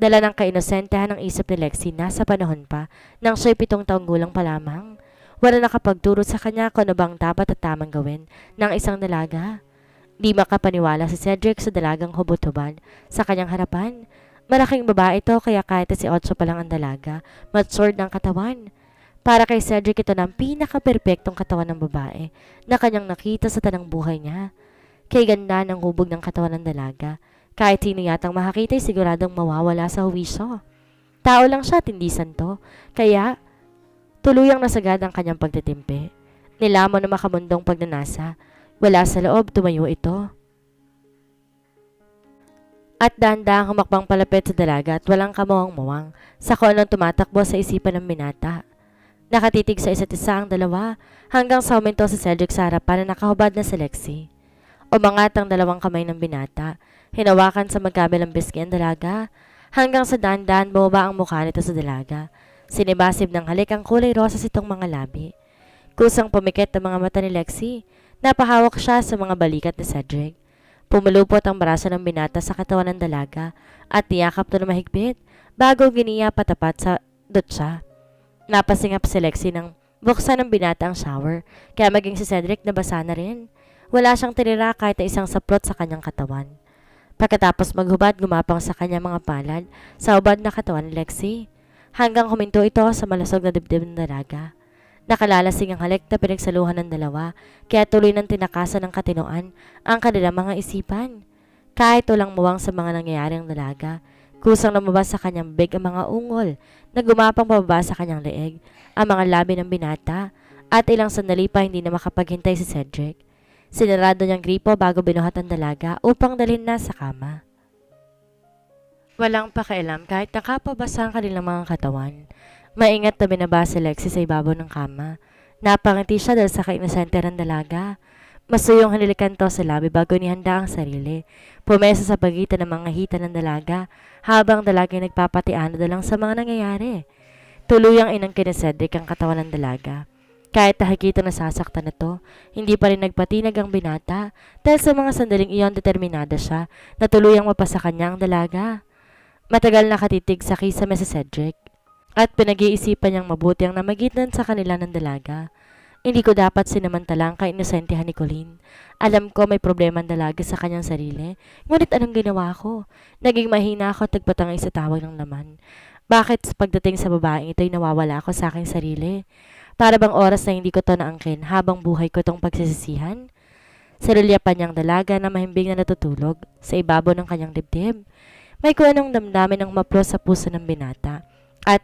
Dala ng kainosentehan ng isip ni Lexie na sa panahon pa nang siya'y 7 taong gulang pa lamang. Wala nakapagturo sa kanya kung ano bang dapat at tamang gawin ng isang dalaga. Di makapaniwala si Cedric sa dalagang hubot-hubad sa kanyang harapan. Malaking babae ito kaya kahit si Otso pa lang ang dalaga, matured ng katawan. Para kay Cedric ito na ang pinaka-perpektong katawan ng babae na kanyang nakita sa tanang buhay niya. Kay ganda ng hubog ng katawan ng dalaga. Kahit sino yatang makakita ay siguradong mawawala sa huwisyo. Tao lang siya at hindi santo, kaya tuluyang nasagad ang kanyang pagtitimpi. Nilamon na makamundong pagnanasa, wala sa loob, tumayo ito. At dahan-dahang humakbang palapit sa dalaga at walang kamawang-mawang sa kung anong tumatakbo sa isipan ng binata. Nakatitig sa isa't isa ang dalawa hanggang sa huminto si Cedric sa harapan na nakahubad na si Lexie. Umangat ang dalawang kamay ng binata, hinawakan sa magkabilang bisgi ang dalaga, hanggang sa dahan-dahan bumaba ang mukha nito sa dalaga. Sinibasib ng halik ang kulay rosas itong mga labi. Kusang pumikit ang mga mata ni Lexie, napahawak siya sa mga balikat ni Cedric. Pumulupot ang braso ng binata sa katawan ng dalaga at niyakap ito na mahigpit bago giniya patapat sa dutsa. Napasingap si Lexie nang buksan ng binata ang shower, kaya maging si Cedric nabasa na rin. Wala siyang tinira kahit na isang saplot sa kanyang katawan. Pagkatapos maghubad, gumapang sa kanyang mga palad sa hubad na katawan ni Lexie, hanggang huminto ito sa malusog na dibdib ng dalaga. Nakalalasing ang halik na pinagsaluhan ng dalawa, kaya tuloy ng tinakasan ng katinoan ang kanilang mga isipan. Kahit walang muwang sa mga nangyayaring dalaga, kusang lumabas sa kanyang big ang mga ungol na gumapang pababa sa kanyang leeg, ang mga labi ng binata, at ilang sandali pa hindi na makapaghintay si Cedric. Sinarado niyang gripo bago binuhat ang dalaga upang dalhin na sa kama. Walang pakialam kahit nakapabasa ang kanilang mga katawan. Maingat na binaba si Lexie sa ibabaw ng kama. Napangiti siya dahil sa kainosente ng dalaga. Masuyong hanilikan to sa labi bago nihanda ang sarili. Pumesa sa pagitan ng mga hita ng dalaga habang dalaga ay nagpapatiano dalang sa mga nangyayari. Tuluyang inangkin ni Cedric ang katawan ng dalaga. Kahit nakikita na sasaktan na to, hindi pa rin nagpatinag ang binata dahil sa mga sandaling iyon determinada siya na tuluyang mapasa kanya ang dalaga. Matagal nakatitig sa kisame si Cedric at pinag-iisipan niyang mabuti ang namagitan sa kanila ng dalaga. Hindi ko dapat sinamantala ang kainosentehan ni Colleen. Alam ko may problema ang dalaga sa kanyang sarili, ngunit anong ginawa ko? Naging mahina ako at nagpatangay sa tawag ng laman. Bakit pagdating sa babaeng ito'y nawawala ako sa aking sarili? Para bang oras na hindi ko to naangkin habang buhay ko itong pagsisisihan? Sarulya pa niyang dalaga na mahimbing na natutulog sa ibabaw ng kanyang dibdib. May kung anong damdamin ng maplos sa puso ng binata. At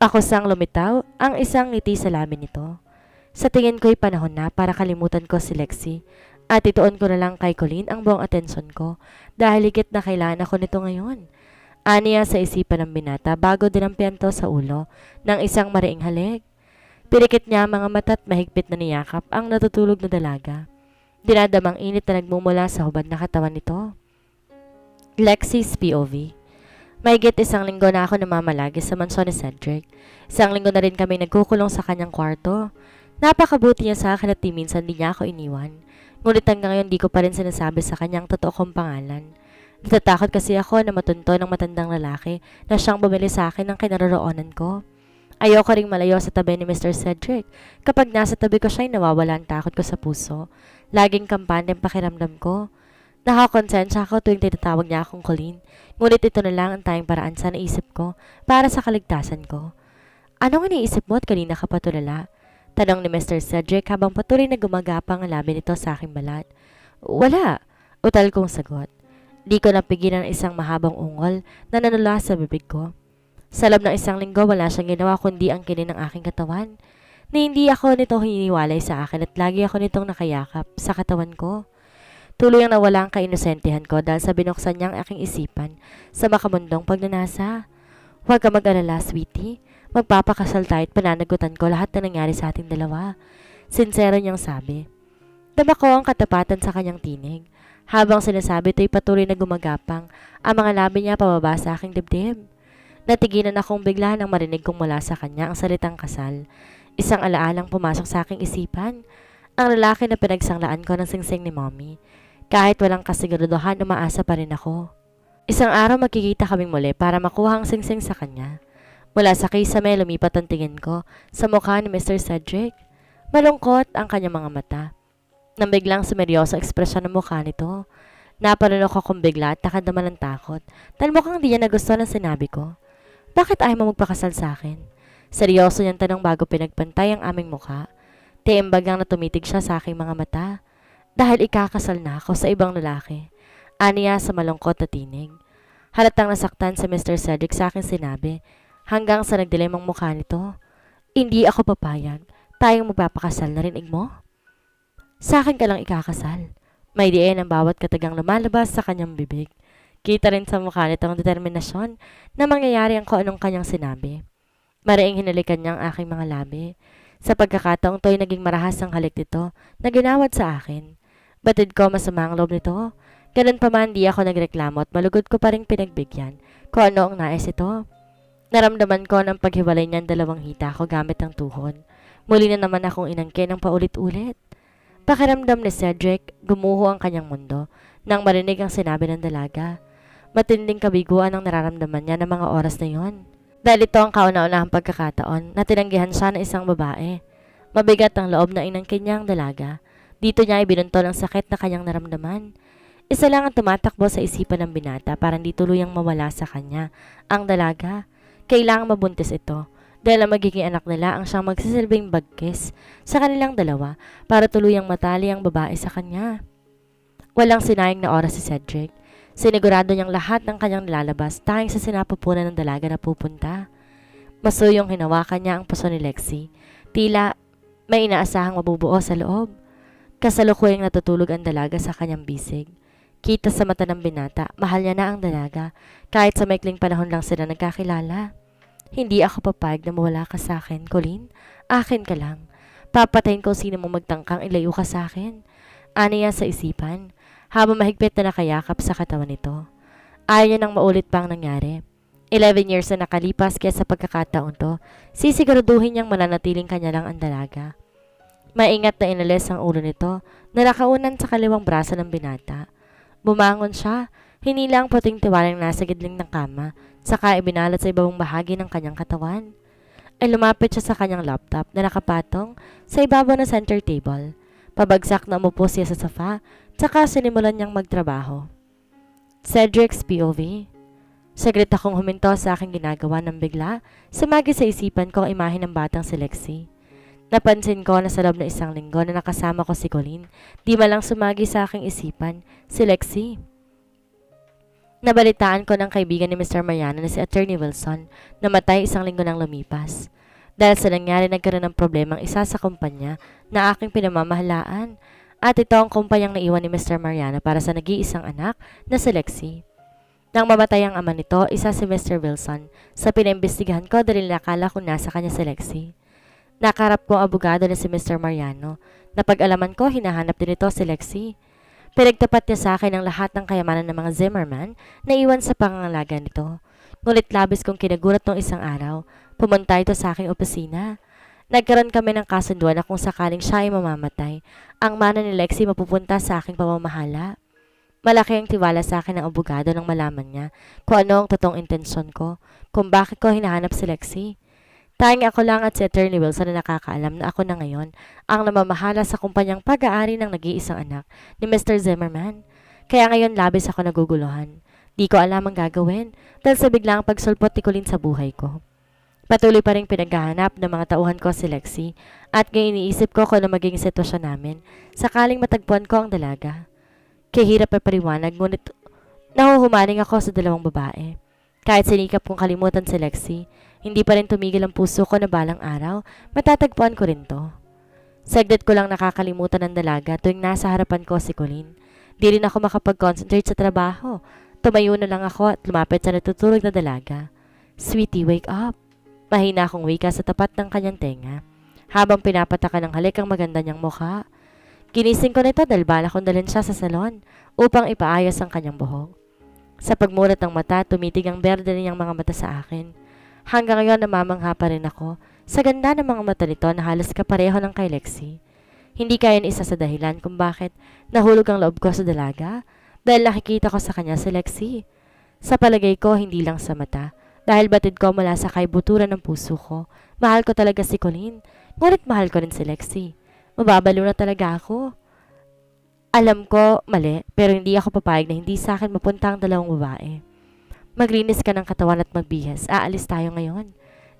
ako sang lumitaw ang isang ngiti sa lamin nito. Sa tingin ko'y panahon na para kalimutan ko si Lexie at ituon ko na lang kay Colleen ang buong atensyon ko dahil higit na kailangan ako nito ngayon. Aniya sa isipan ng binata bago dinampian to sa ulo ng isang mariing halik. Pirikit niya ang mga mata at mahigpit na niyakap ang natutulog na dalaga. Dinadamang init na nagmumula sa hubad na katawan nito. Lexie's POV. Mahigit 1 linggo na ako namamalagi sa mansyon ni Cedric. 1 linggo na rin kami nagkukulong sa kanyang kwarto. Napakabuti niya sa akin at minsan di niya ako iniwan. Ngunit hanggang ngayon di ko pa rin sinasabi sa kanyang totoo kong pangalan. Natatakot kasi ako na matunto ng matandang lalaki na siyang bumili sa akin ng kinaroroonan ko. Ayoko ring malayo sa tabi ni Mr. Cedric. Kapag nasa tabi ko siya'y nawawala ang takot ko sa puso. Laging kampante ang pakiramdam ko. Nakakonsensya ako tuwing tinatawag niya akong Colleen. Ngunit ito na lang ang tayong paraan sa naisip ko para sa kaligtasan ko. Anong iniisip mo at kanina ka pa tulala? Tanong ni Mr. Cedric habang patuloy na gumagapang ang labi nito sa aking balat. Wala, utal kong sagot. Di ko napigilan ng isang mahabang ungol na nanula sa bibig ko. Sa loob ng 1 linggo, wala siyang ginawa kundi ang kinin ng aking katawan. Na hindi ako nito hiniwalay sa akin at lagi ako nitong nakayakap sa katawan ko. Tuloy ang nawala ang kainosentehan ko dahil sa binuksan niyang aking isipan sa makamundong pagnanasa. Huwag ka mag-alala, sweetie. Magpapakasal tayo at pananagutan ko lahat na nangyari sa ating dalawa. Sincero niyang sabi. Dama ko ang katapatan sa kanyang tinig. Habang sinasabi ito'y patuloy na gumagapang ang mga labi niya pababa sa aking dibdib. Natigilan akong bigla nang marinig kong mula sa kanya ang salitang kasal. Isang alaalang pumasok sa aking isipan. Ang lalaki na pinagsanglaan ko ng singsing ni Mommy. Kahit walang kasiguraduhan, umaasa pa rin ako. Isang araw magkikita kaming muli para makuha ang singsing sa kanya. Mula sa kisame, lumipat ang tingin ko sa mukha ni Mr. Cedric. Malungkot ang kanyang mga mata. Nang biglang sumeryoso ekspresyon ng mukha nito. Napanunok akong bigla at takad naman ng takot dahil mukhang di niya nagustuhan ang sinabi ko. Bakit ayaw mo magpakasal sa akin? Seryoso niyang tanong bago pinagpantay ang aming mukha. Tiimbagang na tumitig siya sa aking mga mata. Dahil ikakasal na ako sa ibang lalaki. Aniya sa malungkot na tinig. Halatang nasaktan si Mr. Cedric sa aking sinabi hanggang sa nagdilim ang mukha nito. Hindi ako papayag. Tayong magpapakasal, narinig mo? Sa akin ka lang ikakasal. May diin ang bawat katagang lumalabas sa kanyang bibig. Kita rin sa mukha nito ang determinasyon na mangyayari ang kung anong kanyang sinabi. Mariing hinalikan niya ang aking mga labi. Sa pagkakataong to'y naging marahas ang halik nito na ginawad sa akin. Batid ko masama ang loob nito. Ganun pa man di ako nagreklamo at malugod ko pa rin pinagbigyan kung ano ang nais ito. Naramdaman ko ng paghiwalay niyan dalawang hita ko gamit ang tuhod. Muli na naman akong inangkin ng paulit-ulit. Pakiramdam ni Cedric, gumuho ang kanyang mundo nang marinig ang sinabi ng dalaga. Matinding kabiguan ang nararamdaman niya ng mga oras na yon. Dahil ito ang kauna-unahang pagkakataon na tinanggihan siya ng isang babae. Mabigat ang loob na inangkin niya ang dalaga. Dito niya ibinuntol ang sakit na kanyang naramdaman. Isa lang ang tumatakbo sa isipan ng binata para hindi tuluyang mawala sa kanya ang dalaga. Kailangang mabuntis ito. Dahil ang magiging anak nila ang siyang magsisilbing bagkis sa kanilang dalawa para tuluyang matali ang babae sa kanya. Walang sinayang na oras si Cedric. Sinigurado niyang lahat ng kanyang nilalabas tanging sa sinapupunan ng dalaga na pupunta. Masuyong hinawakan niya ang puso ni Lexi. Tila may inaasahang mabubuo sa loob. Kasalukuyang natutulog ang dalaga sa kanyang bisig. Kita sa mata ng binata, mahal niya na ang dalaga kahit sa maikling panahon lang sila nagkakilala. Hindi ako papayag na mawala ka sa akin, Colleen. Akin ka lang. Papatayin ko sino mo magtangkang ilayo ka sa akin. Aniya sa isipan, habang mahigpit na nakayakap sa katawan nito. Ayaw niya nang maulit pa ang nangyari. 11 years na nakalipas kaya sa pagkakataon to, sisiguraduhin niyang mananatiling kanya lang ang dalaga. Maingat na inalis ang ulo nito na nakaunan sa kaliwang braso ng binata. Bumangon siya, hinila ang puting tiwalang nasa gidling ng kama, saka ibinalat sa ibabang bahagi ng kanyang katawan. Ay lumapit siya sa kanyang laptop na nakapatong sa ibabaw ng center table. Pabagsak na umupo siya sa sofa, saka sinimulan niyang magtrabaho. Cedric's POV. Saglit akong huminto sa aking ginagawa nang bigla, sumagi sa isipan ko ang imahe ng batang si Lexi. Napansin ko na sa loob ng isang linggo na nakasama ko si Colleen, di malang sumagi sa aking isipan si Lexi. Nabalitaan ko ng kaibigan ni Mr. Mariano na si Attorney Wilson na namatay isang linggo nang lumipas. Dahil sa nangyari nagkaroon ng problemang isa sa kumpanya na aking pinamamahalaan at ito ang kumpanyang naiwan ni Mr. Mariano para sa nag-iisang anak na si Lexi. Nang mamatay ang ama nito, isa si Mr. Wilson sa pinaimbestigahan ko dahil nakala ko nasa kanya si Lexi. Nakarap ko ang abogado na si Mr. Mariano na pag-alaman ko hinahanap din ito si Lexi. Pinagtapat niya sa akin ang lahat ng kayamanan ng mga Zimmerman na iwan sa pangangalaga nito. Ngunit labis kong kinagulat nung isang araw, pumunta ito sa aking opisina. Nagkaroon kami ng kasunduan na kung sakaling siya ay mamamatay, ang mana ni Lexi mapupunta sa aking pamamahala. Malaki ang tiwala sa akin ng abogado nang malaman niya kung ano ang totoong intensyon ko, kung bakit ko hinahanap si Lexi. Tanging ako lang at si Attorney Wilson na nakakaalam na ako na ngayon ang namamahala sa kumpanyang pag-aari ng nag-iisang anak ni Mr. Zimmerman. Kaya ngayon labis ako naguguluhan. Di ko alam ang gagawin dahil sa biglang pagsulpot ni Colleen sa buhay ko. Patuloy pa rin pinaghahanap ng mga tauhan ko si Lexi at ngayon iniisip ko kung ano magiging sitwasyon namin sakaling matagpuan ko ang dalaga. Kahirap ay pariwanag ngunit nahuhumaling ako sa dalawang babae. Kahit sinikap kong kalimutan si Lexi, hindi pa rin tumigil ang puso ko na balang araw, matatagpuan ko rin to. Saglit ko lang nakakalimutan ng dalaga tuwing nasa harapan ko si Colleen. Di rin ako makapag-concentrate sa trabaho. Tumayo na lang ako at lumapit sa natutulog na dalaga. Sweetie, wake up. Mahina akong wika sa tapat ng kanyang tenga, habang pinapatakan ng halik ang maganda niyang mukha. Ginising ko nito dahil bala kong dalhin siya sa salon upang ipaayos ang kanyang buhok. Sa pagmulat ng mata, tumitig ang berde niyang mga mata sa akin. Hanggang ngayon namamangha pa rin ako sa ganda ng mga mata nito na halos kapareho ng kay Lexi. Hindi kaya isa sa dahilan kung bakit nahulog ang loob ko sa dalaga dahil nakikita ko sa kanya si Lexi. Sa palagay ko, hindi lang sa mata. Dahil batid ko mula sa kaibuturan ng puso ko. Mahal ko talaga si Colleen. Ngunit mahal ko rin si Lexi. Mababalo na talaga ako. Alam ko, mali, pero hindi ako papayag na hindi sa akin mapunta ang dalawang babae. Maglinis ka ng katawan at magbihis. Aalis tayo ngayon.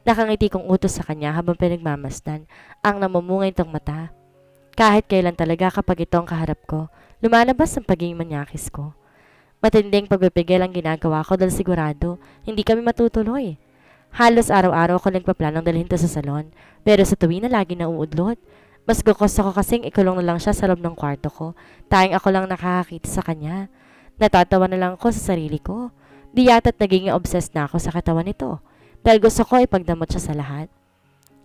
Nakangiti kong utos sa kanya habang pinagmamasdan ang namumungay nitong mata. Kahit kailan talaga kapag ito ang kaharap ko, lumalabas ang pagiging manyakis ko. Matinding pagpipigil ang ginagawa ko dahil sigurado hindi kami matutuloy. Halos araw-araw ko nagpaplanong dalhin to sa salon, pero sa tuwi na lagi nauudlot. Mas gusto ko kasing ikulong na lang siya sa loob ng kwarto ko, tayong ako lang nakakakita sa kanya. Natatawa na lang ako sa sarili ko. Di yata't naging obsessed na ako sa katawan nito, dahil gusto ko ipagdamot siya sa lahat.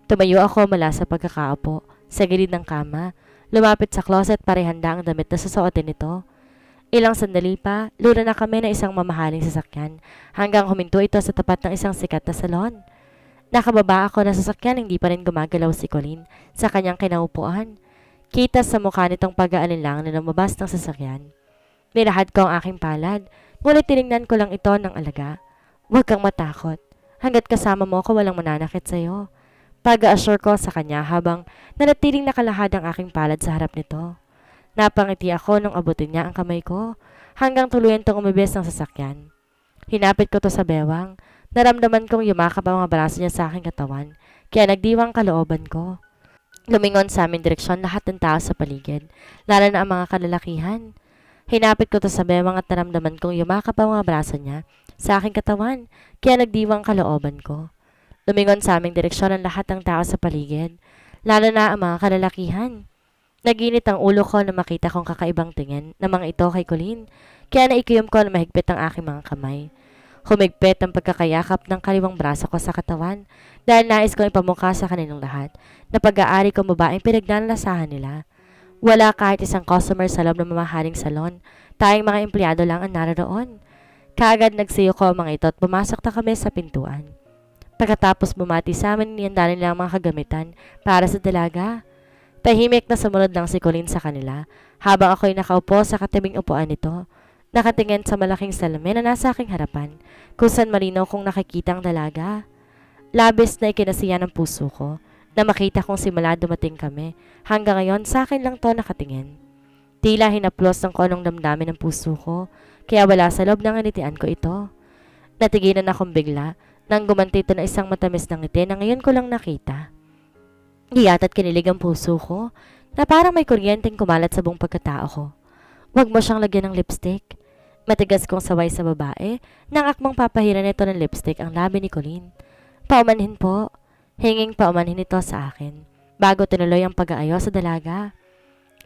Tumayo ako mula sa pagkakaupo, sa gilid ng kama, lumapit sa closet para ihanda ang damit na susuotin nito. Ilang sandali pa, lura na kami ng isang mamahaling sasakyan hanggang huminto ito sa tapat ng isang sikat na salon. Nakababa ako ng sasakyan, hindi pa rin gumagalaw si Colleen sa kanyang kinaupuan. Kita sa mukha nitong pag-aalinlang na lumabas ng sasakyan. Nilahad ko ang aking palad, ngunit tinignan ko lang ito ng alaga. Huwag kang matakot. Hanggat kasama mo ko walang mananakit sa'yo. Pag-assure ko sa kanya habang nanatiling nakalahad ang aking palad sa harap nito. Napangiti ako nung abutin niya ang kamay ko hanggang tuluyan tong umibes ng sasakyan. Hinapit ko to sa bewang. Naramdaman kong yumakap ang mga braso niya sa aking katawan, kaya nagdiwang kalooban ko. Lumingon sa aming direksyon lahat ng tao sa paligid, lalo na ang mga kalalakihan. Hinapit ko to sa bewang at naramdaman kong yumakap ang mga braso niya sa aking katawan, kaya nagdiwang kalooban ko. Lumingon sa aming direksyon ang lahat ng tao sa paligid, lalo na ang mga kalalakihan. Naginit ang ulo ko na makita kong kakaibang tingin na mga ito kay Colleen, kaya naikiyom ko na mahigpit ang aking mga kamay. Humigpit ang pagkakayakap ng kaliwang braso ko sa katawan dahil nais kong ipamukha sa kanilang lahat na pag-aari kong babaeng pinagnanlasahan nila. Wala kahit isang customer sa loob ng mamahaling salon, tayong mga empleyado lang ang naroon. Kaagad nagsiyo ko ang mga ito at pumasok na kami sa pintuan. Pagkatapos bumati sa amin, niyanda nila ang mga kagamitan para sa dalaga. Tahimik na sumunod lang si Colleen sa kanila habang ako'y nakaupo sa katabing upuan nito. Nakatingin sa malaking salamin na nasa aking harapan kung saan malinaw kong nakikita ang dalaga. Labis na ikinasiya ng puso ko na makita kong simula dumating kami. Hanggang ngayon sa akin lang to nakatingin. Tila hinaplos ng konong damdamin ng puso ko kaya wala sa loob ng nganitian ko ito. Natigilan akong bigla nang gumanti ito na isang matamis ng ngiti na ngayon ko lang nakita. Iyata't kinilig ang puso ko na parang may kuryenteng kumalat sa buong pagkatao ko. Huwag mo siyang lagyan ng lipstick. Matigas kong saway sa babae nang akmang papahiran nito ng lipstick ang labi ni Colleen. Paumanhin po. Hinging paumanhin ito sa akin bago tinuloy ang pag-aayos sa dalaga.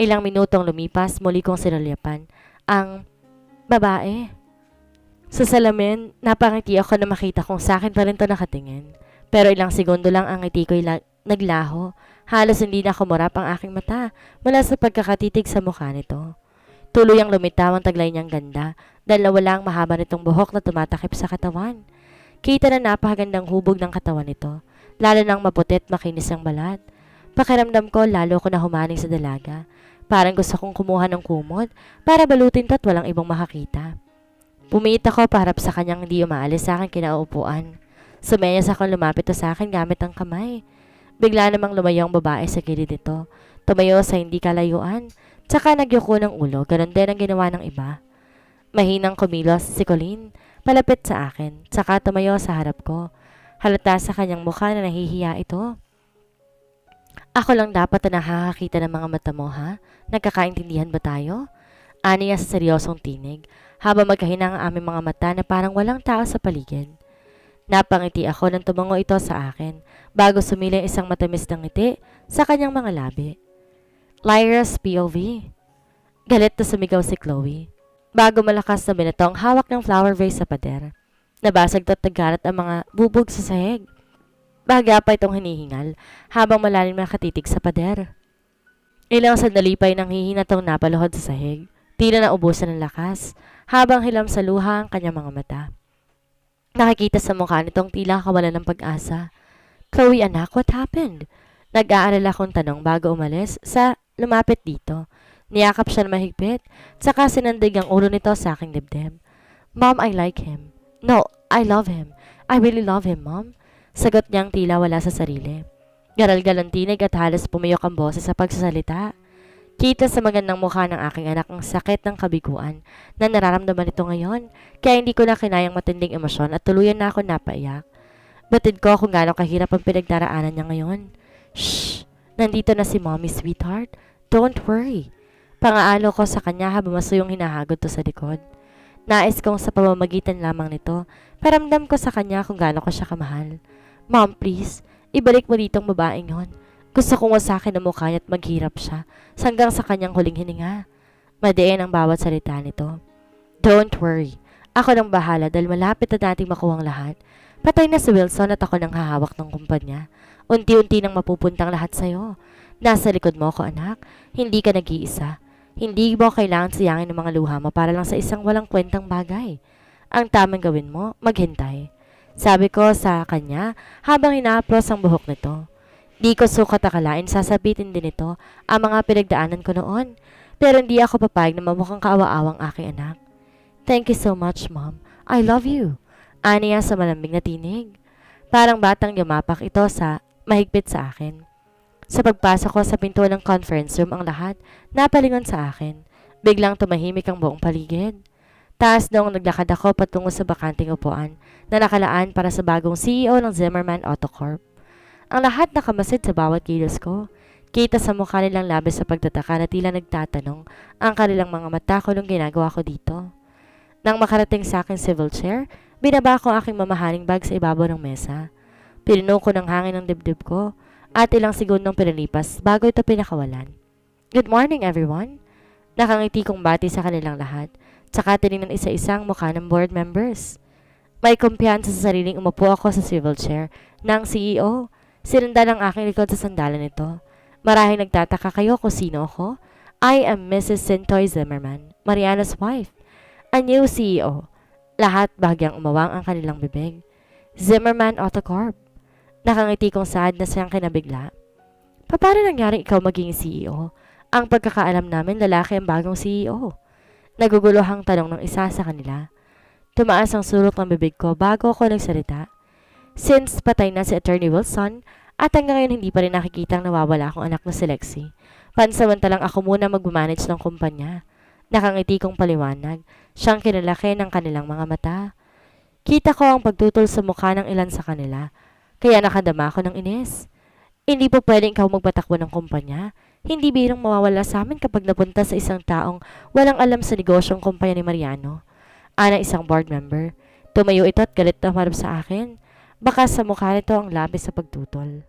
Ilang minutong lumipas, muli kong sinulyapan ang babae. Sa salamin, napangiti ako na makita kong sa akin pa rin ito nakatingin. Pero ilang segundo lang ang ngiti ko'y naglaho. Halos hindi na kumurap ang aking mata mula sa pagkakatitig sa mukha nito. Tuluyang lumitaw ang taglay niyang ganda dahil nawala ang mahaba nitong buhok na tumatakip sa katawan. Kita na napakagandang hubog ng katawan nito, lalo nang maputi at makinis ang balat. Pakiramdam ko lalo ko na humaning sa dalaga. Parang gusto kong kumuha ng kumot para balutin to at walang ibang makakita. Pumiit ako paharap sa kanyang hindi umaalis sa aking kinauupuan. Sumenyas ako lumapit to sa akin gamit ang kamay. Bigla namang lumayo ang babae sa gilid nito. Tumayo sa hindi kalayuan. Tsaka nagyuko ng ulo, ganun din ang ginawa ng iba. Mahinang kumilos si Colleen, palapit sa akin, tsaka tumayo sa harap ko. Halata sa kanyang mukha na nahihiya ito. Ako lang dapat na nakakakita ng mga mata mo, ha? Nagkakaintindihan ba tayo? Aniya sa seryosong tinig, habang magkahinang ang aming mga mata na parang walang tao sa paligid. Napangiti ako nang tumango ito sa akin, bago sumiling isang matamis ng ngiti sa kanyang mga labi. Lyra's POV. Galit na sumigaw si Chloe. Bago malakas na binatong hawak ng flower vase sa pader. Nabasag at nagkalat ang mga bubog sa sahig. Bahagya pa itong hinihingal habang malalim na katitig sa pader. Ilang sandali pa'y nanghihina tong napaluhod sa sahig. Tila na ubusan ng lakas habang hilam sa luha ang kanyang mga mata. Nakikita sa mukha nitong tila kawalan ng pag-asa. Chloe anak, what happened? Nag-aalala kong tanong bago umalis sa lumapit dito. Niyakap siya na mahigpit, tsaka sinandig ang ulo nito sa aking dibdib. Mom, I like him. No, I love him. I really love him, Mom. Sagot niyang tila wala sa sarili. Garal-gal ang tinig at halos pumiyok ang boses sa pagsasalita. Kita sa magandang mukha ng aking anak ang sakit ng kabiguan na nararamdaman nito ngayon, kaya hindi ko na kinayang matinding emosyon at tuluyan na ako napaiyak. Batid ko kung gaano kahirap ang pinagdaraanan niya ngayon. Shh! Nandito na si Mommy, sweetheart. Don't worry. Pangaalo ko sa kanya habang masuyong hinahagod to sa likod. Nais kong sa pamamagitan lamang nito, paramdam ko sa kanya kung gaano ko siya kamahal. Mom, please, ibalik mo ditong babaeng yon. Gusto kong wasakin ang mukha niya at maghirap siya hanggang sa kanyang huling hininga. Madiin ang bawat salita nito. Don't worry. Ako nang bahala dahil malapit na nating makuha ang lahat. Patay na si Wilson at ako nang hahawak ng kumpanya. Unti-unti nang mapupuntang lahat sa'yo. Nasa likod mo ako, anak. Hindi ka nag-iisa. Hindi mo kailangan sayangin ng mga luha mo para lang sa isang walang kwentang bagay. Ang tamang gawin mo, maghintay. Sabi ko sa kanya habang hinaaplos ang buhok nito. Di ko sukat akalain sasabitin din ito ang mga pinagdaanan ko noon. Pero hindi ako papayag na mamukhang kaawa-awang aking anak. Thank you so much, Mom. I love you. Aniya sa malambing na tinig. Parang batang yumapak ito sa mahigpit sa akin. Sa pagpasok ko sa pinto ng conference room ang lahat, napalingon sa akin. Biglang tumahimik ang buong paligid. Taas noong naglakad ako patungo sa bakanting upuan na nakalaan para sa bagong CEO ng Zimmerman Auto Corp. Ang lahat nakamasid sa bawat kilos ko. Kita sa mukha nilang labis sa pagtataka na tila nagtatanong ang kanilang mga mata ko nung ginagawa ko dito. Nang makarating sa aking civil chair, binaba ko ang aking mamahaling bag sa ibabaw ng mesa. Pinuno ko ng hangin ng dibdib ko at ilang segundong pinalipas bago ito pinakawalan. Good morning, everyone! Nakangiti kong bati sa kanilang lahat, tsaka tinignan isa-isang mukha ng board members. May kumpiyansa sa sariling umupo ako sa civil chair ng CEO. Sinundan ang aking likod sa sandalan nito. Marahil nagtataka kayo kung sino ako? I am Mrs. Sintoy Zimmerman, Mariana's wife. A new CEO. Lahat bahagyang umawang ang kanilang bibig. Zimmerman Auto Corp. Nakangiti kong sad na siyang kinabigla. Paano nangyari ikaw maging CEO? Ang pagkakaalam namin lalaki ang bagong CEO. Naguguluhang tanong ng isa sa kanila. Tumaas ang sulok ng bibig ko bago ako nagsalita. Since patay na si Attorney Wilson at hanggang ngayon hindi pa rin nakikitang nawawala akong anak na si Lexi, pansamantalang ako muna mag-manage ng kumpanya. Nakangiti kong paliwanag, siyang kinalaki ng kanilang mga mata. Kita ko ang pagtutol sa mukha ng ilan sa kanila, kaya nakadama ako ng inis. Hindi po pwedeng ikaw magpatakbo ng kumpanya. Hindi birang mawawala sa amin kapag napunta sa isang taong walang alam sa negosyong kumpanya ni Mariano. Ana isang board member. Tumayo ito at galit na humarap sa akin. Baka sa mukha nito ang labis sa pagtutol.